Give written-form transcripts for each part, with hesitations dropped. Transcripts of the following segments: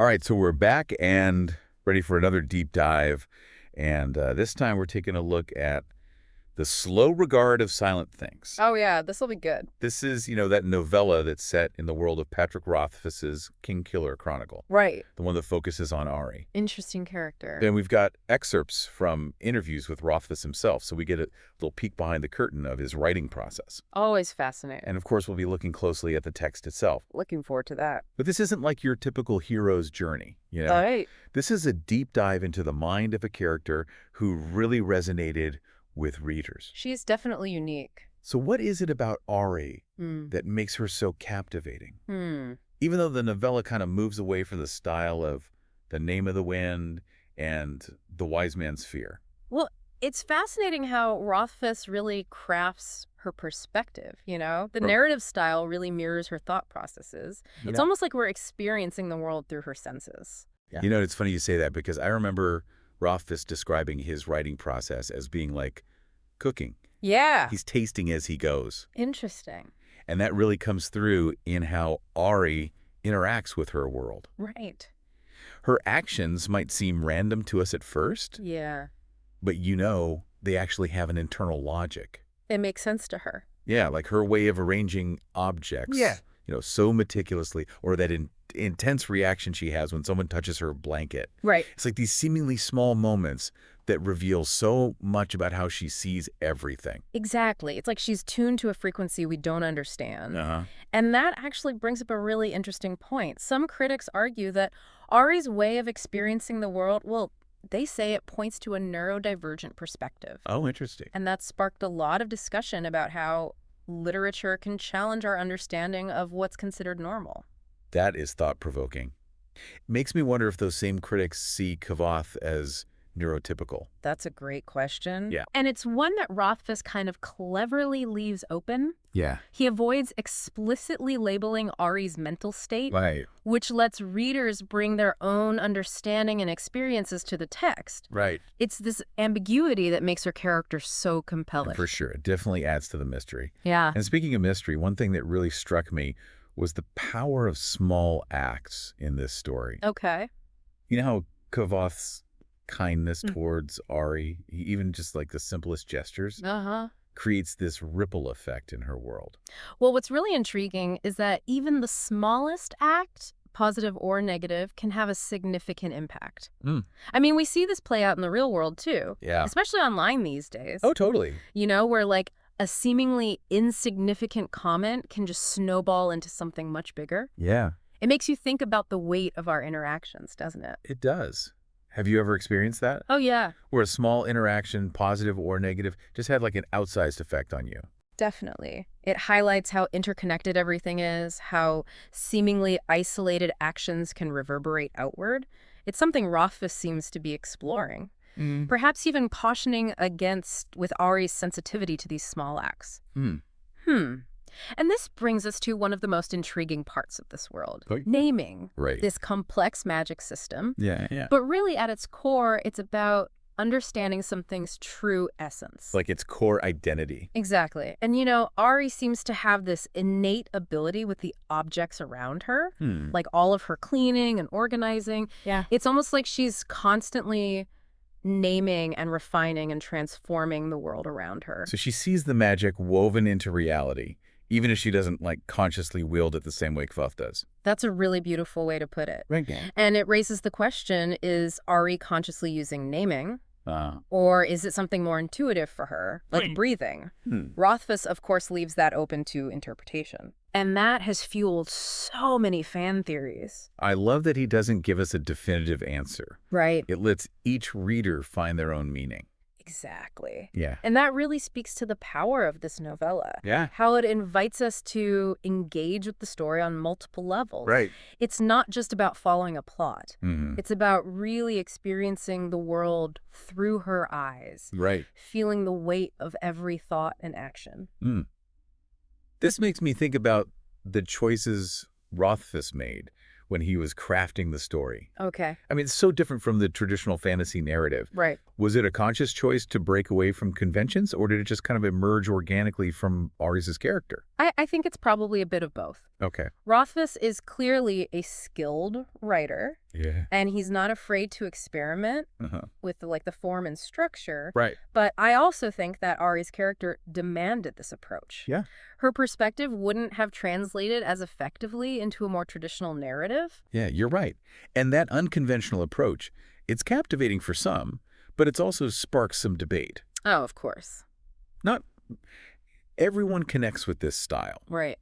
All right, so we're back and ready for another deep dive. And this time we're taking a look at The Slow Regard of Silent Things. Oh, yeah, this will be good. This is, that novella that's set in the world of Patrick Rothfuss's Kingkiller Chronicle. Right. The one that focuses on Auri. Interesting character. Then we've got excerpts from interviews with Rothfuss himself, so we get a little peek behind the curtain of his writing process. Always fascinating. And of course, we'll be looking closely at the text itself. Looking forward to that. But this isn't like your typical hero's journey, All right. This is a deep dive into the mind of a character who really resonated with readers. She's definitely unique. So what is it about Auri Hmm. that makes her so captivating? Hmm. Even though the novella kind of moves away from the style of The Name of the Wind and The Wise Man's Fear. Well, it's fascinating how Rothfuss really crafts her perspective, The Right. narrative style really mirrors her thought processes. It's almost like we're experiencing the world through her senses. Yeah. It's funny you say that because I remember Rothfuss describing his writing process as being like cooking. Yeah. He's tasting as he goes. Interesting. And that really comes through in how Auri interacts with her world. Right. Her actions might seem random to us at first, Yeah. but they actually have an internal logic. It makes sense to her. Yeah, like her way of arranging objects, so meticulously, or that intense reaction she has when someone touches her blanket. Right. It's like these seemingly small moments that reveal so much about how she sees everything. Exactly. It's like she's tuned to a frequency we don't understand. Uh-huh. And that actually brings up a really interesting point. Some critics argue that Auri's way of experiencing the world, well, they say it points to a neurodivergent perspective. Oh, interesting. And that sparked a lot of discussion about how literature can challenge our understanding of what's considered normal. That is thought-provoking. Makes me wonder if those same critics see Kavoth as neurotypical. That's a great question. Yeah. And it's one that Rothfuss kind of cleverly leaves open. Yeah. He avoids explicitly labeling Auri's mental state, Right. which lets readers bring their own understanding and experiences to the text. Right. It's this ambiguity that makes her character so compelling. For sure. It definitely adds to the mystery. Yeah. And speaking of mystery, one thing that really struck me was the power of small acts in this story. Okay. You know how Kavoth's kindness towards Auri, even just like the simplest gestures, Uh-huh. creates this ripple effect in her world. Well, what's really intriguing is that even the smallest act, positive or negative, can have a significant impact. Mm. I mean, we see this play out in the real world, too. Yeah. Especially online these days. Oh, totally. Where like a seemingly insignificant comment can just snowball into something much bigger. Yeah, It makes you think about the weight of our interactions, doesn't it? it does. Have you ever experienced that? Oh, yeah, Where a small interaction, positive or negative, just had like an outsized effect on you? definitely. It highlights how interconnected everything is, how seemingly isolated actions can reverberate outward. It's something Rothfuss seems to be exploring. Perhaps even cautioning against with Auri's sensitivity to these small acts. And this brings us to one of the most intriguing parts of this world, Right. naming Right. this complex magic system. Yeah. But really, at its core, it's about understanding something's true essence. Like its core identity. Exactly. And Auri seems to have this innate ability with the objects around her, like all of her cleaning and organizing. Yeah. It's almost like she's constantly naming and refining and transforming the world around her. So she sees the magic woven into reality, even if she doesn't consciously wield it the same way Kvoth does. That's a really beautiful way to put it. Right. And it raises the question, is Auri consciously using naming? Uh, Or is it something more intuitive for her, like breathing? Rothfuss, of course, leaves that open to interpretation. And that has fueled so many fan theories. I love that he doesn't give us a definitive answer. Right. It lets each reader find their own meaning. Exactly. Yeah. And that really speaks to the power of this novella. Yeah. How it invites us to engage with the story on multiple levels. Right. It's not just about following a plot. Mm-hmm. It's about really experiencing the world through her eyes, Right. feeling the weight of every thought and action. This makes me think about the choices Rothfuss made when he was crafting the story. Okay. I mean, it's so different from the traditional fantasy narrative. Right. Was it a conscious choice to break away from conventions, or did it just kind of emerge organically from Auri's character? I think it's probably a bit of both. Okay. Rothfuss is clearly a skilled writer. Yeah. And he's not afraid to experiment Uh-huh. with the form and structure. Right. But I also think that Auri's character demanded this approach. Yeah. Her perspective wouldn't have translated as effectively into a more traditional narrative. Yeah, you're right. And that unconventional approach, it's captivating for some, but it's also sparked some debate. Oh, of course. Not everyone connects with this style. Right.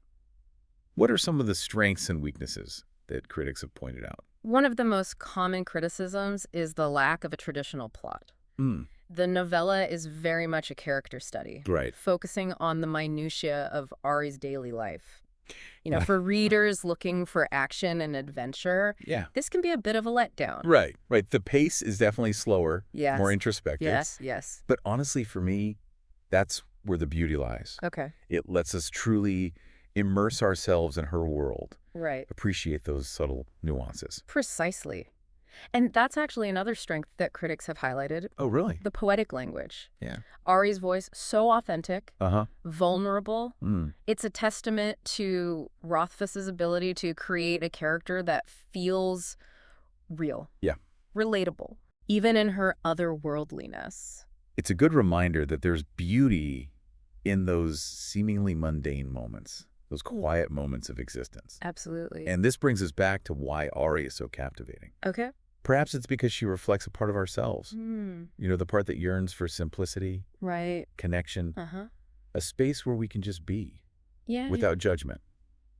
What are some of the strengths and weaknesses that critics have pointed out? One of the most common criticisms is the lack of a traditional plot. Hmm. The novella is very much a character study, Right. focusing on the minutiae of Auri's daily life. For readers looking for action and adventure, Yeah. this can be a bit of a letdown. Right. Right. The pace is definitely slower, Yes. more introspective. Yes. But honestly, for me, that's where the beauty lies. Okay. It lets us truly immerse ourselves in her world, Right. appreciate those subtle nuances. Precisely. And that's actually another strength that critics have highlighted, Oh, really? the poetic language. Yeah. Auri's voice, so authentic, Uh-huh. vulnerable. Mm. It's a testament to Rothfuss's ability to create a character that feels real. Yeah. Relatable, even in her otherworldliness. It's a good reminder that there's beauty in those seemingly mundane moments, those quiet moments of existence. Absolutely. And this brings us back to why Auri is so captivating. Okay. Perhaps it's because she reflects a part of ourselves. Hmm. The part that yearns for simplicity, Right. connection, Uh-huh. a space where we can just be Yeah. without judgment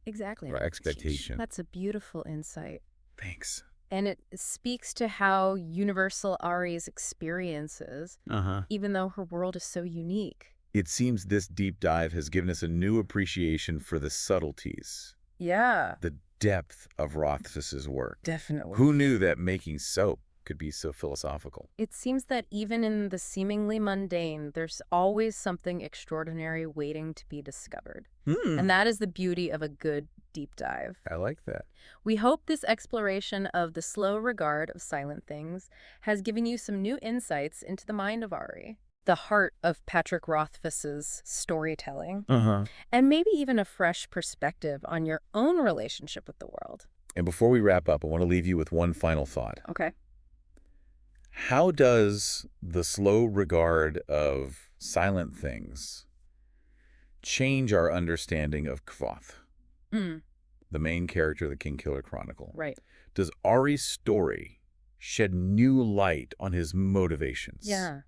Exactly. or expectation. That's a beautiful insight. Thanks. And it speaks to how universal Auri's experience is, Uh-huh. even though her world is so unique. It seems this deep dive has given us a new appreciation for the subtleties, Yeah. the depth of Rothfuss's work. Definitely. Who knew that making soap could be so philosophical? It seems that even in the seemingly mundane, there's always something extraordinary waiting to be discovered. And that is the beauty of a good deep dive. I like that. We hope this exploration of the slow regard of silent things has given you some new insights into the mind of Auri, the heart of Patrick Rothfuss's storytelling, Uh-huh. and maybe even a fresh perspective on your own relationship with the world. And before we wrap up, I want to leave you with one final thought. Okay. How does the slow regard of silent things change our understanding of Kvoth, the main character of the Kingkiller Chronicle? Right. Does Auri's story shed new light on his motivations? Yeah.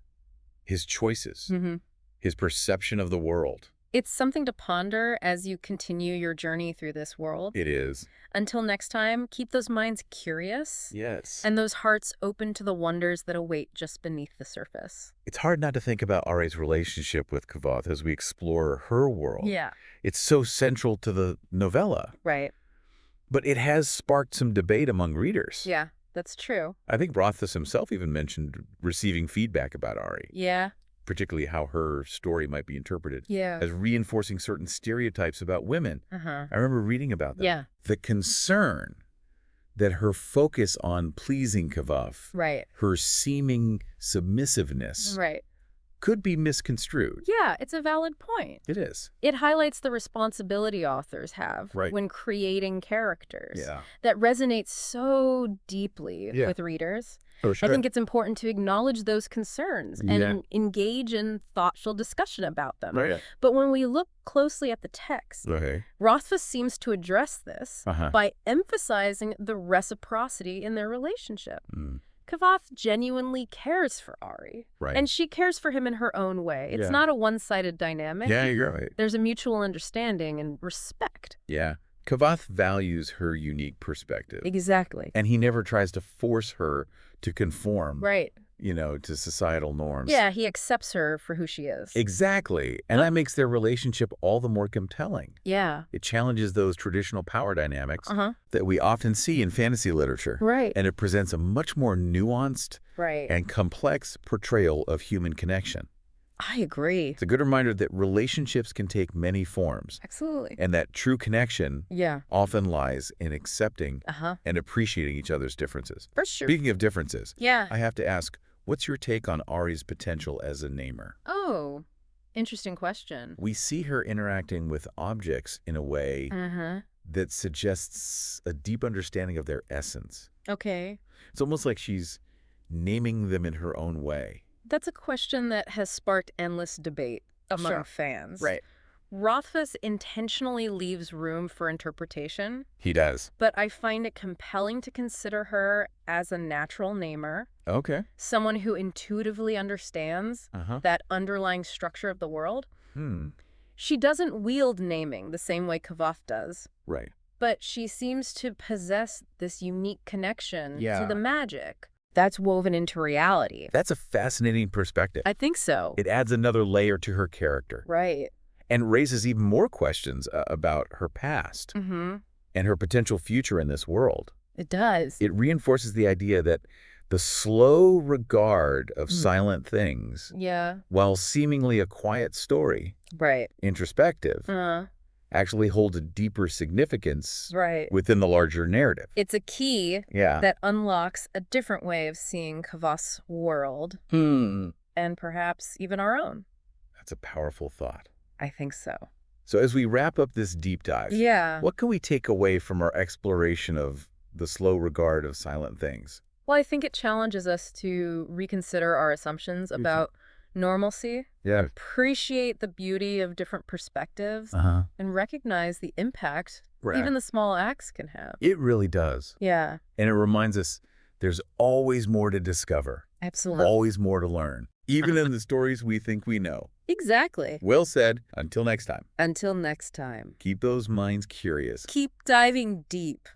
His choices, Mm-hmm. his perception of the world? It's something to ponder as you continue your journey through this world. It is. Until next time, keep those minds curious Yes. and those hearts open to the wonders that await just beneath the surface. It's hard not to think about Auri's relationship with Kvoth as we explore her world. Yeah. It's so central to the novella. Right. But it has sparked some debate among readers. Yeah, that's true. I think Rothfuss himself even mentioned receiving feedback about Auri, Yeah. particularly how her story might be interpreted Yeah. as reinforcing certain stereotypes about women. Uh-huh. I remember reading about them. Yeah. The concern that her focus on pleasing Kvoth, Right. her seeming submissiveness, Right. could be misconstrued. Yeah, it's a valid point. It is. It highlights the responsibility authors have Right. when creating characters Yeah. that resonates so deeply Yeah. with readers. Oh, I think it's important to acknowledge those concerns and Yeah. engage in thoughtful discussion about them. Right. But when we look closely at the text, Okay. Rothfuss seems to address this Uh-huh. by emphasizing the reciprocity in their relationship. Mm. Kvoth genuinely cares for Auri, Right. and she cares for him in her own way. It's Yeah. not a one-sided dynamic. Yeah, you're right. There's a mutual understanding and respect. Yeah. Kvoth values her unique perspective. Exactly. And he never tries to force her to conform, Right. to societal norms. Yeah, he accepts her for who she is. Exactly. And that makes their relationship all the more compelling. Yeah. It challenges those traditional power dynamics Uh-huh. that we often see in fantasy literature. Right. And it presents a much more nuanced Right. and complex portrayal of human connection. I agree. It's a good reminder that relationships can take many forms, Absolutely. and that true connection Yeah. often lies in accepting Uh-huh. and appreciating each other's differences. For sure. Speaking of differences, Yeah. I have to ask, what's your take on Auri's potential as a namer? Oh, interesting question. We see her interacting with objects in a way Uh-huh. that suggests a deep understanding of their essence. Okay. It's almost like she's naming them in her own way. That's a question that has sparked endless debate among fans. Right. Rothfuss intentionally leaves room for interpretation, He does. but I find it compelling to consider her as a natural namer, Okay. someone who intuitively understands that underlying structure of the world. She doesn't wield naming the same way Kavoth does. Right. But she seems to possess this unique connection Yeah. to the magic that's woven into reality. That's a fascinating perspective. I think so. It adds another layer to her character. Right. And raises even more questions about her past and her potential future in this world. It does. It reinforces the idea that the slow regard of silent things, while seemingly a quiet story, introspective, actually holds a deeper significance within the larger narrative. It's a key that unlocks a different way of seeing Kavoth's world and perhaps even our own. That's a powerful thought. I think so. So as we wrap up this deep dive, what can we take away from our exploration of the slow regard of silent things? Well, I think it challenges us to reconsider our assumptions about normalcy, appreciate the beauty of different perspectives, and recognize the impact even the small acts can have. It really does. Yeah. And it reminds us there's always more to discover. Absolutely. Always more to learn, even in the stories we think we know. Exactly. Well said. Until next time. Until next time. Keep those minds curious. Keep diving deep.